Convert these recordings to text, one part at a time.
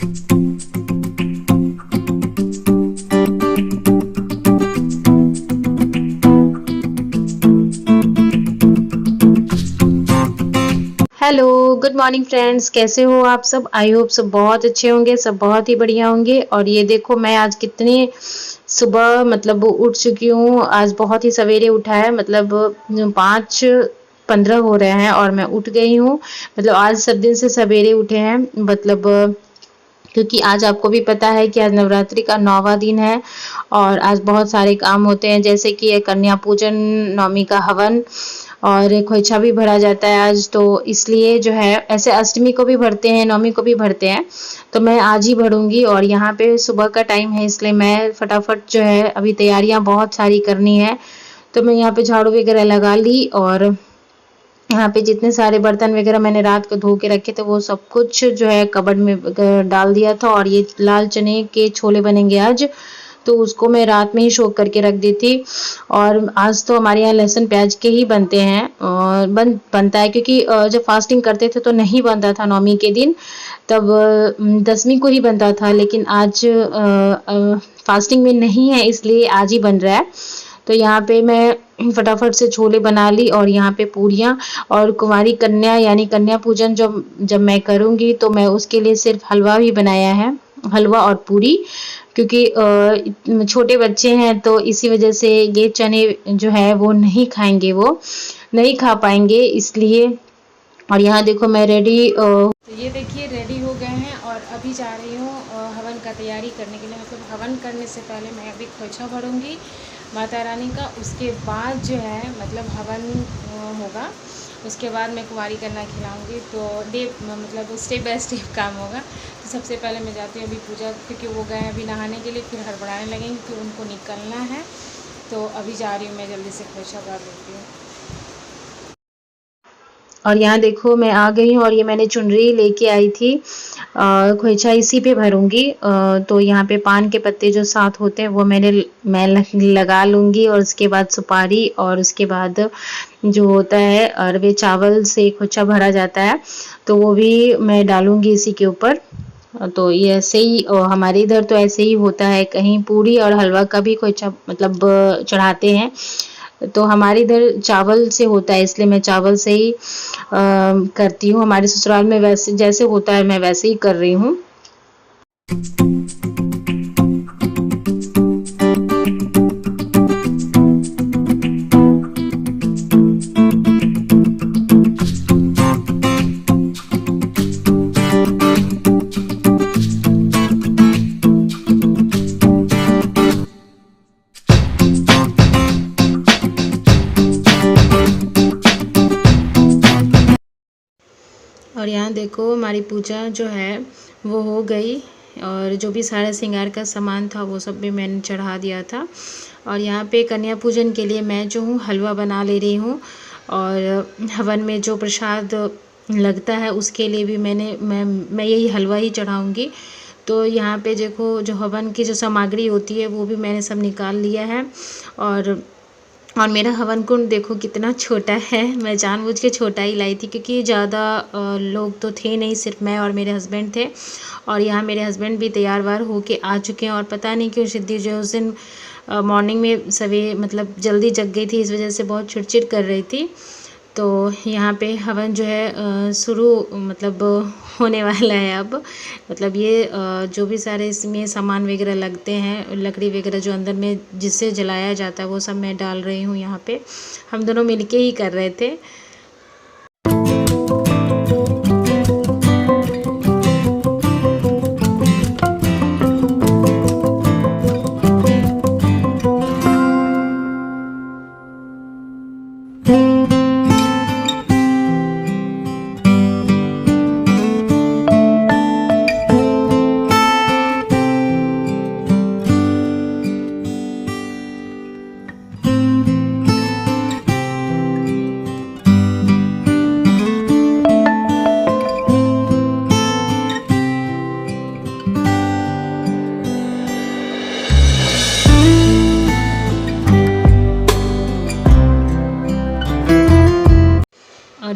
Hello, good morning friends, कैसे हो आप सब? आई होप सब बहुत अच्छे होंगे, सब बहुत ही बढ़िया होंगे। और ये देखो मैं आज कितनी सुबह मतलब उठ चुकी हूँ। आज बहुत ही सवेरे उठा है, मतलब 5:15 हो रहे हैं और मैं उठ गई हूँ। मतलब आज सब दिन से सवेरे उठे हैं, मतलब क्योंकि आज आपको भी पता है कि आज नवरात्रि का 9वां दिन है और आज बहुत सारे काम होते हैं, जैसे कि ये कन्या पूजन, नवमी का हवन और खोइछा भी भरा जाता है आज। तो इसलिए जो है, ऐसे अष्टमी को भी भरते हैं, नवमी को भी भरते हैं, तो मैं आज ही भरूंगी। और यहाँ पे सुबह का टाइम है, इसलिए मैं फटाफट जो है, अभी तैयारियां बहुत सारी करनी है। तो मैं यहाँ पे झाड़ू वगैरह लगा ली और यहाँ पे जितने सारे बर्तन वगैरह मैंने रात को धो के रखे थे, वो सब कुछ जो है कबर्ड में डाल दिया था। और ये लाल चने के छोले बनेंगे आज, तो उसको मैं रात में ही सोख करके रख दी थी। और आज तो हमारे यहाँ लहसुन प्याज के ही बनते हैं और बनता है, क्योंकि जब फास्टिंग करते थे तो नहीं बनता था नौमी के दिन, तब दसवीं को ही बनता था। लेकिन आज फास्टिंग में नहीं है, इसलिए आज ही बन रहा है। तो यहाँ पे मैं फटाफट से छोले बना ली और यहाँ पे पूरियाँ। और कुंवारी कन्या यानी कन्या पूजन जब जब मैं करूँगी, तो मैं उसके लिए सिर्फ हलवा भी बनाया है, हलवा और पूरी, क्योंकि छोटे बच्चे हैं, तो इसी वजह से ये चने जो है वो नहीं खाएंगे, वो नहीं खा पाएंगे, इसलिए। और यहाँ देखो मैं रेडी, तो ये देखिए रेडी हो गए हैं और अभी जा रही हूँ हवन का तैयारी करने के लिए। मतलब हवन करने से पहले मैं अभी खोइछा भरूंगी माता रानी का, उसके बाद जो है मतलब हवन होगा। उसके बाद मैं कुंवारी कन्या खिलाऊंगी, तो मतलब स्टेप बाय स्टेप काम होगा। तो सबसे पहले मैं जाती हूँ अभी पूजा, क्योंकि वो गए अभी नहाने के लिए, फिर हड़बड़ाने लगेंगे तो उनको निकलना है। तो अभी जा रही हूँ मैं, जल्दी से खोइछा भर देती हूँ। और यहाँ देखो मैं आ गई हूँ और ये मैंने चुनरी लेके आई थी, खोइछा इसी पे भरूंगी। तो यहाँ पे पान के पत्ते जो साथ होते हैं वो मैं लगा लूँगी, और उसके बाद सुपारी, और उसके बाद जो होता है अरवे चावल से खोइछा भरा जाता है, तो वो भी मैं डालूँगी इसी के ऊपर। तो ये ऐसे ही हमारे इधर तो ऐसे ही होता है, कहीं पूरी और हलवा का भी खोइछा मतलब चढ़ाते हैं। तो हमारे इधर चावल से होता है, इसलिए मैं चावल से ही करती हूँ। हमारे ससुराल में वैसे जैसे होता है, मैं वैसे ही कर रही हूँ। और यहाँ देखो हमारी पूजा जो है वो हो गई, और जो भी सारा श्रृंगार का सामान था वो सब भी मैंने चढ़ा दिया था। और यहाँ पे कन्या पूजन के लिए मैं जो हूँ हलवा बना ले रही हूँ, और हवन में जो प्रसाद लगता है उसके लिए भी मैं यही हलवा ही चढ़ाऊँगी। तो यहाँ पे देखो जो हवन की जो सामग्री होती है वो भी मैंने सब निकाल लिया है। और मेरा हवन कुंड देखो कितना छोटा है, मैं जानबूझ के छोटा ही लाई थी, क्योंकि ज़्यादा लोग तो थे नहीं, सिर्फ मैं और मेरे हस्बैंड थे। और यहाँ मेरे हस्बैंड भी तैयार वार होके आ चुके हैं, और पता नहीं क्यों सिद्धि जो उस दिन मॉर्निंग में मतलब जल्दी जग गई थी, इस वजह से बहुत चिड़चिड़ कर रही थी। तो यहाँ पे हवन जो है शुरू मतलब होने वाला है अब। मतलब ये जो भी सारे इसमें सामान वगैरह लगते हैं, लकड़ी वगैरह जो अंदर में जिससे जलाया जाता है, वो सब मैं डाल रही हूँ यहाँ पे। हम दोनों मिलके ही कर रहे थे।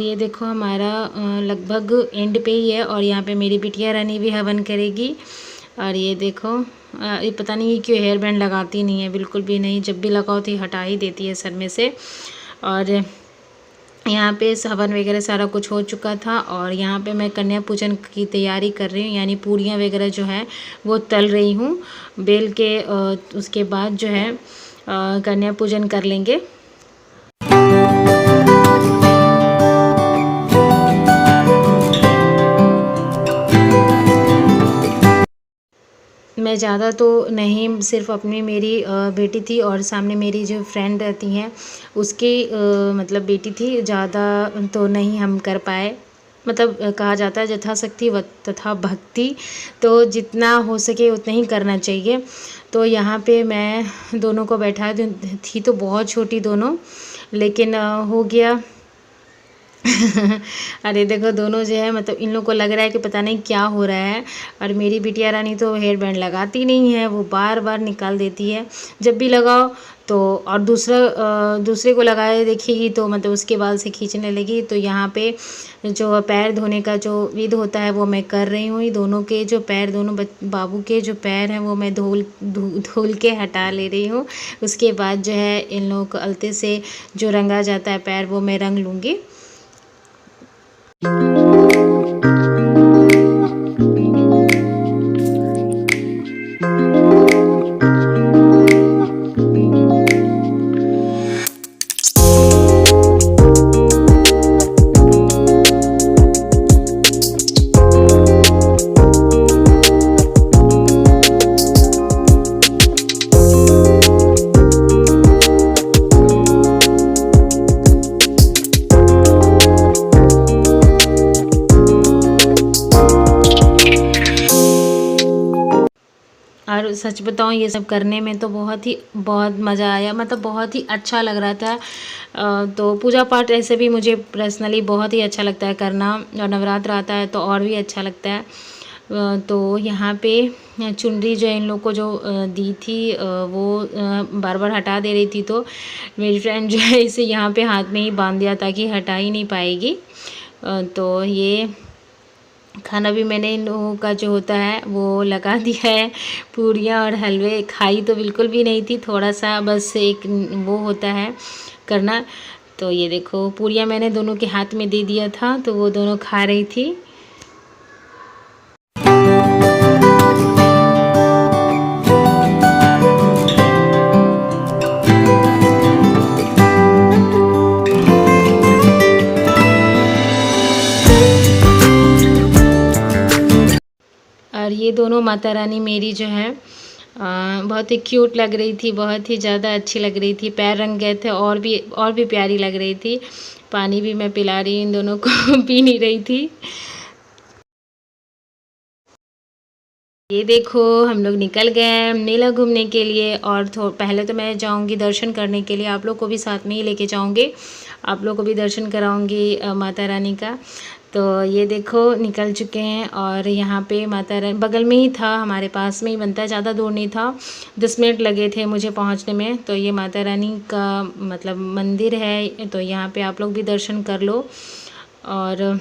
और ये देखो हमारा लगभग एंड पे ही है और यहाँ पे मेरी बिटिया रानी भी हवन करेगी। और ये देखो ये पता नहीं क्यों हेयर बैंड लगाती नहीं है, बिल्कुल भी नहीं, जब भी लगाओ तो हटा ही देती है सर में से। और यहाँ पे हवन वगैरह सारा कुछ हो चुका था और यहाँ पे मैं कन्या पूजन की तैयारी कर रही हूँ, यानी पूरियाँ वगैरह जो है वो तल रही हूँ बेल के। उसके बाद जो है कन्या पूजन कर लेंगे। मैं ज़्यादा तो नहीं, सिर्फ अपनी मेरी बेटी थी और सामने मेरी जो फ्रेंड रहती हैं उसकी मतलब बेटी थी, ज़्यादा तो नहीं हम कर पाए। मतलब कहा जाता है यथाशक्ति तथा भक्ति, तो जितना हो सके उतना ही करना चाहिए। तो यहाँ पे मैं दोनों को बैठा थी, तो बहुत छोटी दोनों, लेकिन हो गया। अरे देखो दोनों जो है, मतलब इन लोगों को लग रहा है कि पता नहीं क्या हो रहा है। और मेरी बिटिया रानी तो हेयर बैंड लगाती नहीं है, वो बार बार निकाल देती है जब भी लगाओ तो। और दूसरे को लगाए देखेगी तो मतलब उसके बाल से खींचने लगी। तो यहाँ पे जो पैर धोने का जो विध होता है वो मैं कर रही हूँ। दोनों के जो पैर, दोनों बाबू के जो पैर हैं वो मैं धुल के हटा ले रही हूँ। उसके बाद जो है इन लोगों को अलते से जो रंगा जाता है पैर, वो मैं रंग लूँगी। और सच बताऊँ ये सब करने में तो बहुत मज़ा आया, मतलब बहुत ही अच्छा लग रहा था। तो पूजा पाठ ऐसे भी मुझे पर्सनली बहुत ही अच्छा लगता है करना, और नवरात्र आता है तो और भी अच्छा लगता है। तो यहाँ पे चुनरी जो इन लोग को जो दी थी वो बार बार हटा दे रही थी, तो मेरी फ्रेंड जो है इसे यहाँ पे हाथ में ही बांध दिया ताकि हटा ही नहीं पाएगी। तो ये खाना भी मैंने इन लोगों का जो होता है वो लगा दिया है। पूरियाँ और हलवे खाई तो बिल्कुल भी नहीं थी, थोड़ा सा बस एक वो होता है करना। तो ये देखो पूरियाँ मैंने दोनों के हाथ में दे दिया था, तो वो दोनों खा रही थी। और ये दोनों माता रानी मेरी जो है बहुत ही क्यूट लग रही थी, बहुत ही ज़्यादा अच्छी लग रही थी। पैर रंग गए थे और भी प्यारी लग रही थी। पानी भी मैं पिला रही इन दोनों को पी नहीं रही थी। ये देखो हम लोग निकल गए मेला घूमने के लिए, और पहले तो मैं जाऊंगी दर्शन करने के लिए, आप लोग को भी साथ में ही लेके जाऊंगी, आप लोग को भी दर्शन कराऊंगी माता रानी का। तो ये देखो निकल चुके हैं, और यहाँ पे माता रानी बगल में ही था, हमारे पास में ही बनता है, ज़्यादा दूर नहीं था, 10 मिनट लगे थे मुझे पहुँचने में। तो ये माता रानी का मतलब मंदिर है, तो यहाँ पे आप लोग भी दर्शन कर लो। और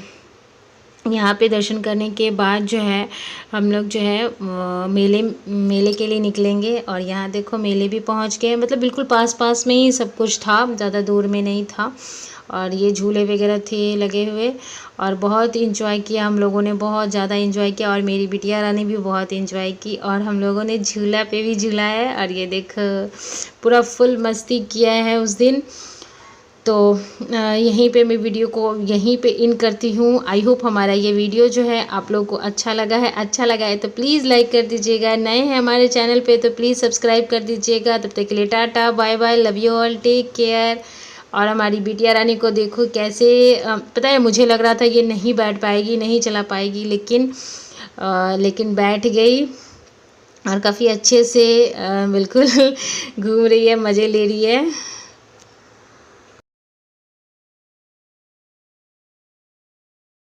यहाँ पे दर्शन करने के बाद जो है हम लोग जो है मेले के लिए निकलेंगे। और यहाँ देखो मेले भी पहुँच गए, मतलब बिल्कुल पास में ही सब कुछ था, ज़्यादा दूर में नहीं था। और ये झूले वगैरह थे लगे हुए, और बहुत इंजॉय किया हम लोगों ने, बहुत ज़्यादा इंजॉय किया। और मेरी बिटिया रानी भी बहुत इंजॉय की, और हम लोगों ने झूला पे भी झूला है। और ये देख पूरा फुल मस्ती किया है उस दिन। तो यहीं पे मैं वीडियो को यहीं पे इन करती हूँ। आई होप हमारा ये वीडियो जो है आप लोगों को अच्छा लगा है तो प्लीज़ लाइक कर दीजिएगा, नए हैं हमारे चैनल पे तो प्लीज़ सब्सक्राइब कर दीजिएगा। तब तक के लिए tata bye bye, love you all, take care. और हमारी बिटिया रानी को देखो कैसे पता है मुझे लग रहा था ये नहीं बैठ पाएगी, नहीं चला पाएगी, लेकिन बैठ गई और काफ़ी अच्छे से बिल्कुल घूम रही है, मज़े ले रही है।